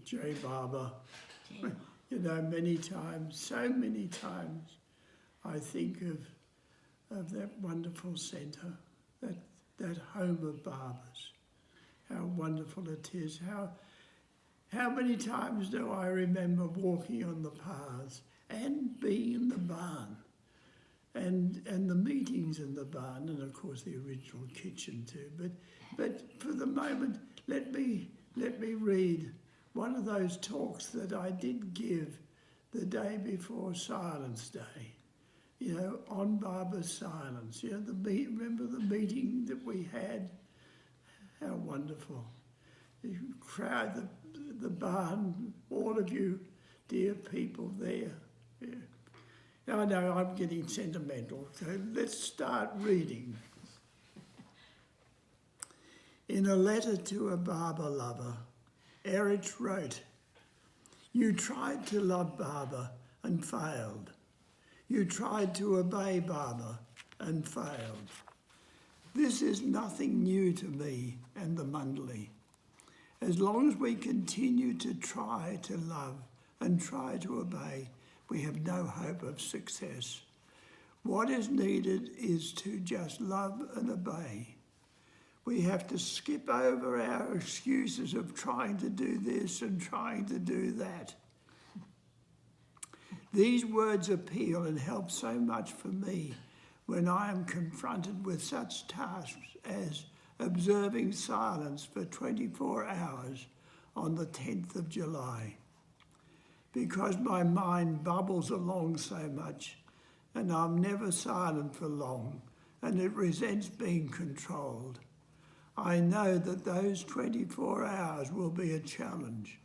J. Barber. You know, many times, so many times, I think of that wonderful centre, that home of Barbers. How wonderful it is. How many times do I remember walking on the paths and being in the barn, and the meetings in the barn, and of course the original kitchen too. But for the moment, let me read one of those talks that I did give the day before Silence Day, you know, on Barbara's silence. You know, remember the meeting that we had? How wonderful. You crowd the barn, all of you dear people there. Yeah. Now, I know I'm getting sentimental, so let's start reading. In a letter to a barber lover, Erich wrote, "You tried to love Barber and failed. You tried to obey Barber and failed. This is nothing new to me and the Mundley. As long as we continue to try to love and try to obey, we have no hope of success. What is needed is to just love and obey. We have to skip over our excuses of trying to do this and trying to do that." These words appeal and help so much for me when I am confronted with such tasks as observing silence for 24 hours on the 10th of July. Because my mind bubbles along so much and I'm never silent for long and it resents being controlled, I know that those 24 hours will be a challenge,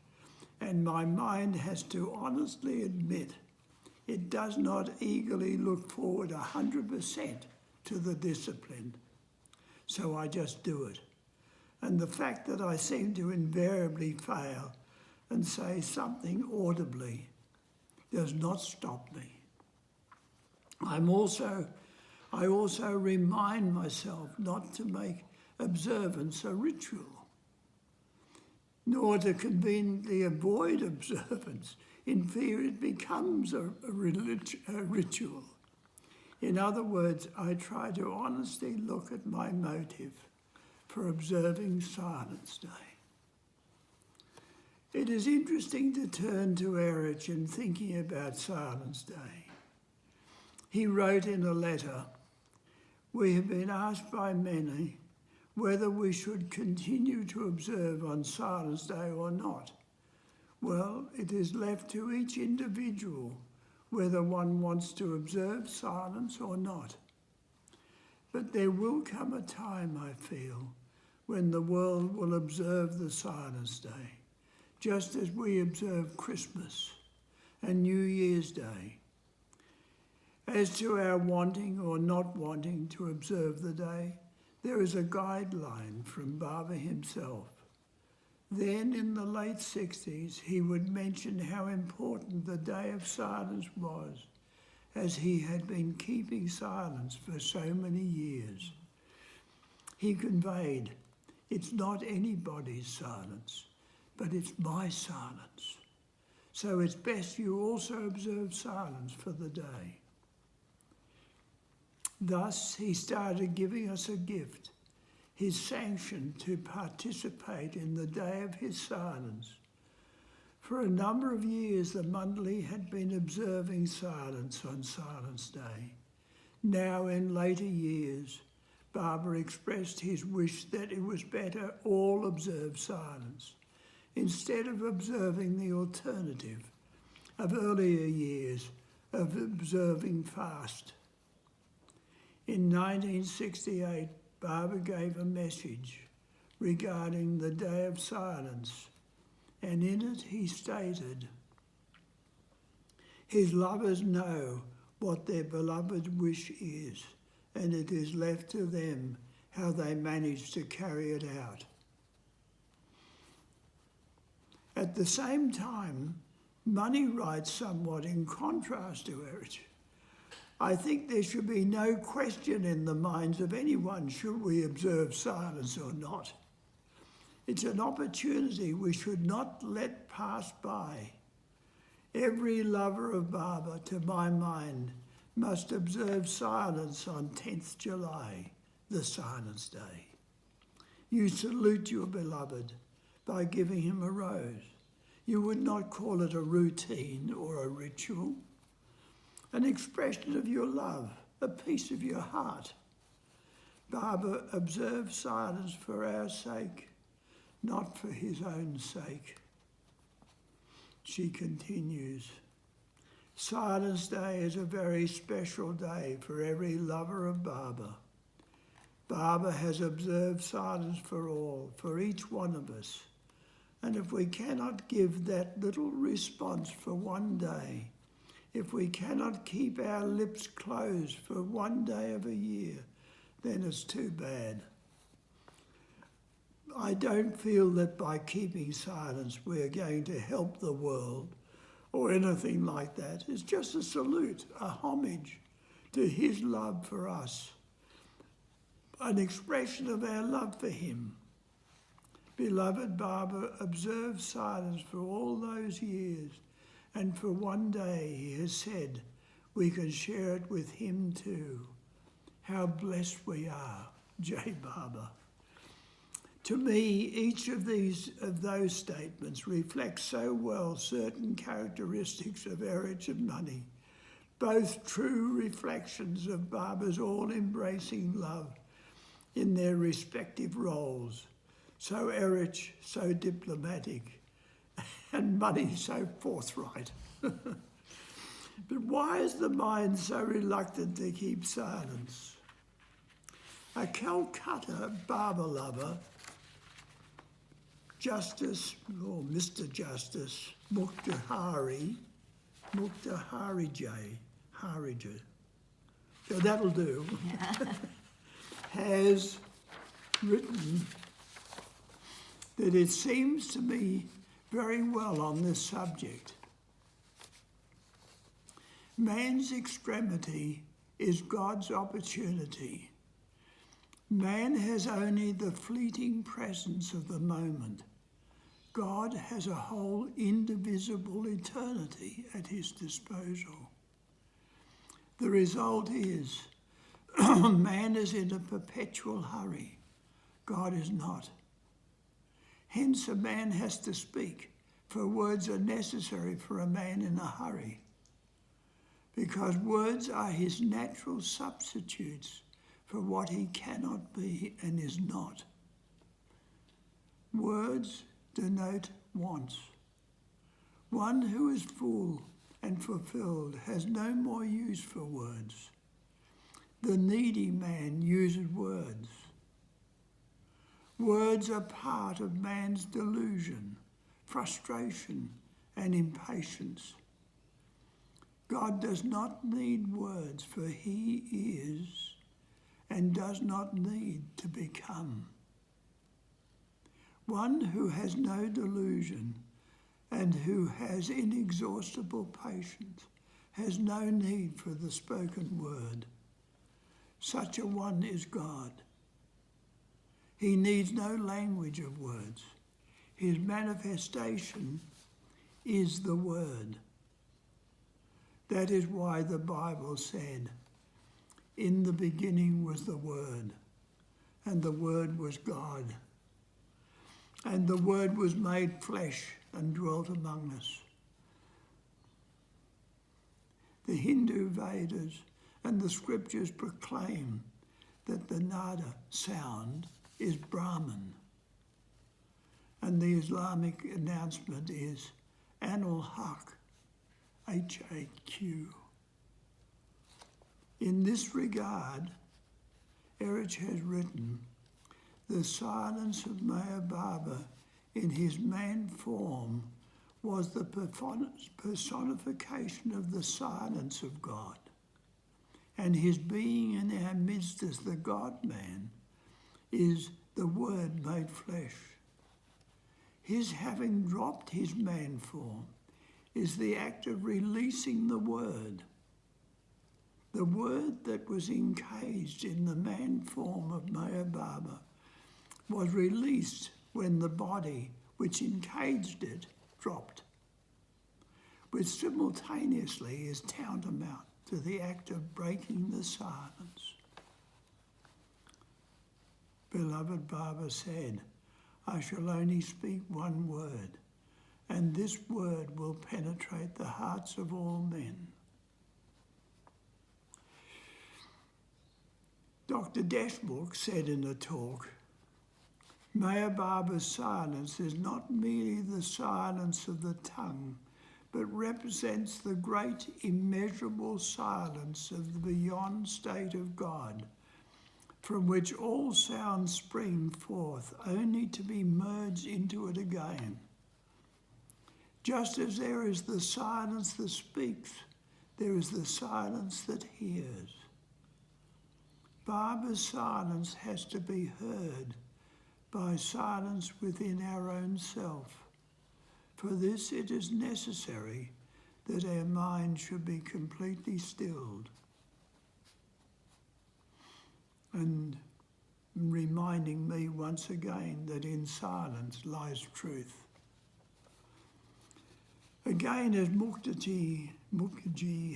and my mind has to honestly admit it does not eagerly look forward 100% to the discipline. So I just do it. And the fact that I seem to invariably fail and say something audibly does not stop me. I also remind myself not to make observance a ritual, nor to conveniently avoid observance in fear it becomes a ritual. In other words, I try to honestly look at my motive for observing Silence Day. It is interesting to turn to Erich in thinking about Silence Day. He wrote in a letter, "We have been asked by many whether we should continue to observe on Silence Day or not. Well, it is left to each individual whether one wants to observe silence or not. But there will come a time, I feel, when the world will observe the Silence Day, just as we observe Christmas and New Year's Day. As to our wanting or not wanting to observe the day, there is a guideline from Barber himself. Then in the late 60s, he would mention how important the Day of Silence was, as he had been keeping silence for so many years. He conveyed, it's not anybody's silence, but it's my silence. So it's best you also observe silence for the day. Thus, he started giving us a gift, his sanction to participate in the day of his silence. For a number of years, the Mundley had been observing silence on Silence Day. Now, in later years, Barber expressed his wish that it was better all observe silence, instead of observing the alternative of earlier years of observing fast. In 1968, Barber gave a message regarding the Day of Silence, and in it he stated, his lovers know what their beloved wish is, and it is left to them how they manage to carry it out. At the same time, Money writes somewhat in contrast to Erich. I think there should be no question in the minds of anyone should we observe silence or not. It's an opportunity we should not let pass by. Every lover of Baba, to my mind, must observe silence on 10th July, the Silence Day. You salute your beloved by giving him a rose. You would not call it a routine or a ritual. An expression of your love, a piece of your heart. Baba observed silence for our sake, not for his own sake. She continues, Silence Day is a very special day for every lover of Baba. Baba has observed silence for all, for each one of us. And if we cannot give that little response for one day, if we cannot keep our lips closed for one day of a year, then it's too bad. I don't feel that by keeping silence we're going to help the world or anything like that. It's just a salute, a homage to his love for us, an expression of our love for him. Beloved Baba observed silence for all those years, and for one day he has said we can share it with him too. How blessed we are, Jai Baba. To me, each of those statements reflects so well certain characteristics of Erich and Money, both true reflections of Baba's all-embracing love in their respective roles. So Erich, so diplomatic, and Money so forthright. But why is the mind so reluctant to keep silence? A Calcutta Baba lover, Justice, or Mr. Justice, Mukhtahari Harija, so that'll do, has written that it seems to me very well on this subject. Man's extremity is God's opportunity. Man has only the fleeting presence of the moment. God has a whole indivisible eternity at his disposal. The result is man is in a perpetual hurry. God is not. Hence a man has to speak, for words are necessary for a man in a hurry, because words are his natural substitutes for what he cannot be and is not. Words denote wants. One who is full and fulfilled has no more use for words. The needy man uses words. Words are part of man's delusion, frustration, and impatience. God does not need words, for he is and does not need to become. One who has no delusion and who has inexhaustible patience has no need for the spoken word. Such a one is God. He needs no language of words. His manifestation is the word. That is why the Bible said, "In the beginning was the Word, and the Word was God. And the Word was made flesh and dwelt among us." The Hindu Vedas and the scriptures proclaim that the nada sound is Brahman. And the Islamic announcement is Anul Haq, H-A-Q. In this regard, Erich has written, the silence of Meher Baba in his man form was the personification of the silence of God, and his being in our midst as the God-man is the Word made flesh. His having dropped his man form is the act of releasing the Word that was encaged in the man form of Meher Baba was released when the body which encaged it dropped, which simultaneously is tantamount to the act of breaking the silence. Beloved Baba said, I shall only speak one word, and this word will penetrate the hearts of all men. Dr. Deshmukh said in a talk, Meher Baba's silence is not merely the silence of the tongue, but represents the great immeasurable silence of the beyond state of God, from which all sounds spring forth only to be merged into it again. Just as there is the silence that speaks, there is the silence that hears. Baba's silence has to be heard by silence within our own self. For this it is necessary that our mind should be completely stilled. And reminding me once again that in silence lies truth. Again, as Mukherjee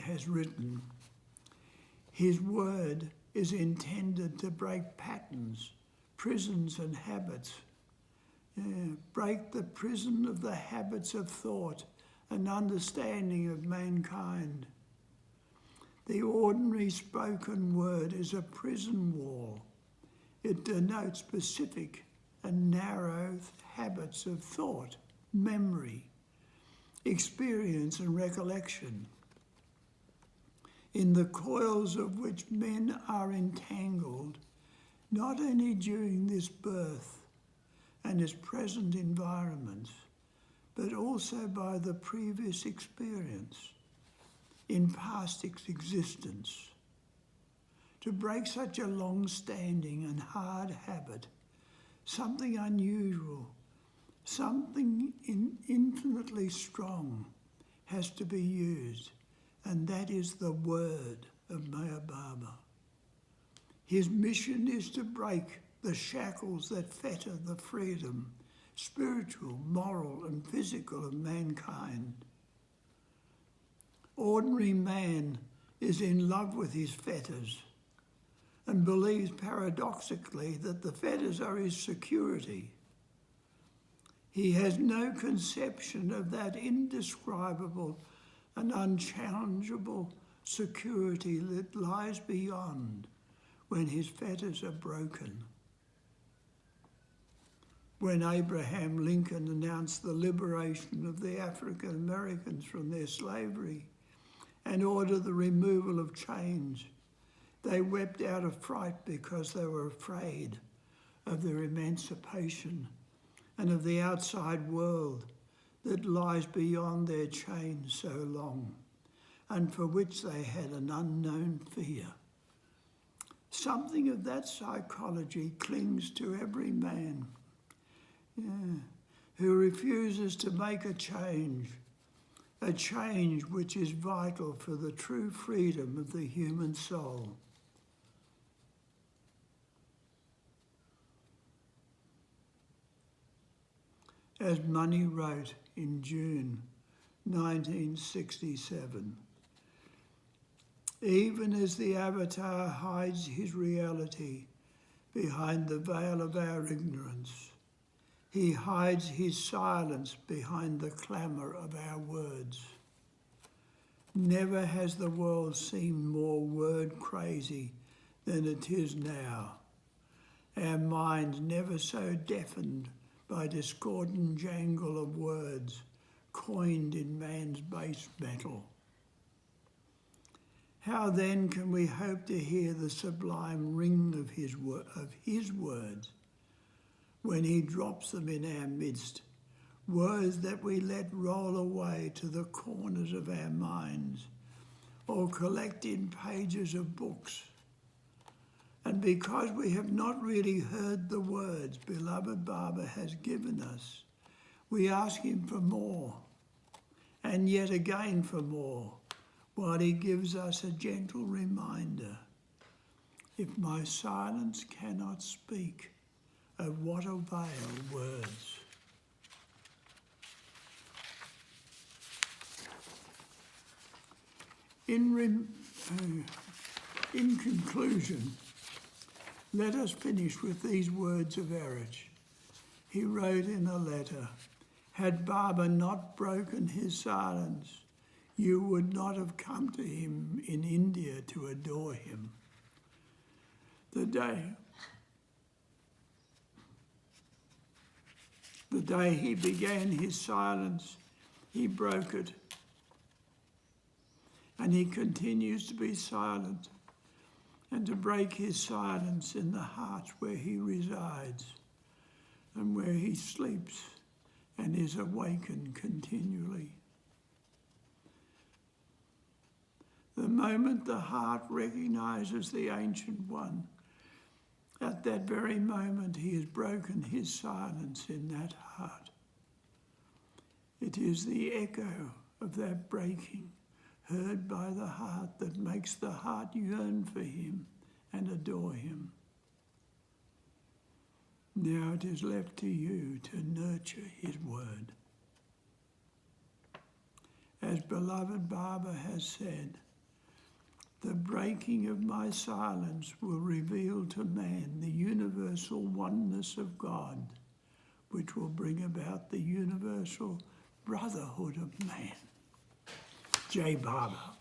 has written, his word is intended to break patterns, prisons and habits. Break the prison of the habits of thought and understanding of mankind. The ordinary spoken word is a prison wall. It denotes specific and narrow habits of thought, memory, experience and recollection, in the coils of which men are entangled, not only during this birth and its present environments, but also by the previous experience in past existence. To break such a long-standing and hard habit, something unusual, something infinitely strong has to be used, and that is the word of Meher Baba. His mission is to break the shackles that fetter the freedom, spiritual, moral and physical of mankind. Ordinary man is in love with his fetters and believes paradoxically that the fetters are his security. He has no conception of that indescribable and unchallengeable security that lies beyond when his fetters are broken. When Abraham Lincoln announced the liberation of the African Americans from their slavery and ordered the removal of chains, they wept out of fright because they were afraid of their emancipation and of the outside world that lies beyond their chains so long, and for which they had an unknown fear. Something of that psychology clings to every man who refuses to make a change which is vital for the true freedom of the human soul. As Mani wrote in June 1967, even as the avatar hides his reality behind the veil of our ignorance, he hides his silence behind the clamour of our words. Never has the world seemed more word crazy than it is now. Our minds never so deafened by discordant jangle of words coined in man's base metal. How then can we hope to hear the sublime ring of his words when he drops them in our midst, words that we let roll away to the corners of our minds or collect in pages of books? And because we have not really heard the words beloved Baba has given us, we ask him for more, and yet again for more, while he gives us a gentle reminder. If my silence cannot speak, of what avail words. In conclusion, let us finish with these words of Erich. He wrote in a letter, "Had Baba not broken his silence, you would not have come to him in India to adore him. The day he began his silence, he broke it. And he continues to be silent and to break his silence in the heart where he resides and where he sleeps and is awakened continually. The moment the heart recognizes the Ancient One, at that very moment he has broken his silence in that heart. It is the echo of that breaking, heard by the heart, that makes the heart yearn for him and adore him. Now it is left to you to nurture his word. As beloved Baba has said, the breaking of my silence will reveal to man the universal oneness of God, which will bring about the universal brotherhood of man. Jai Baba.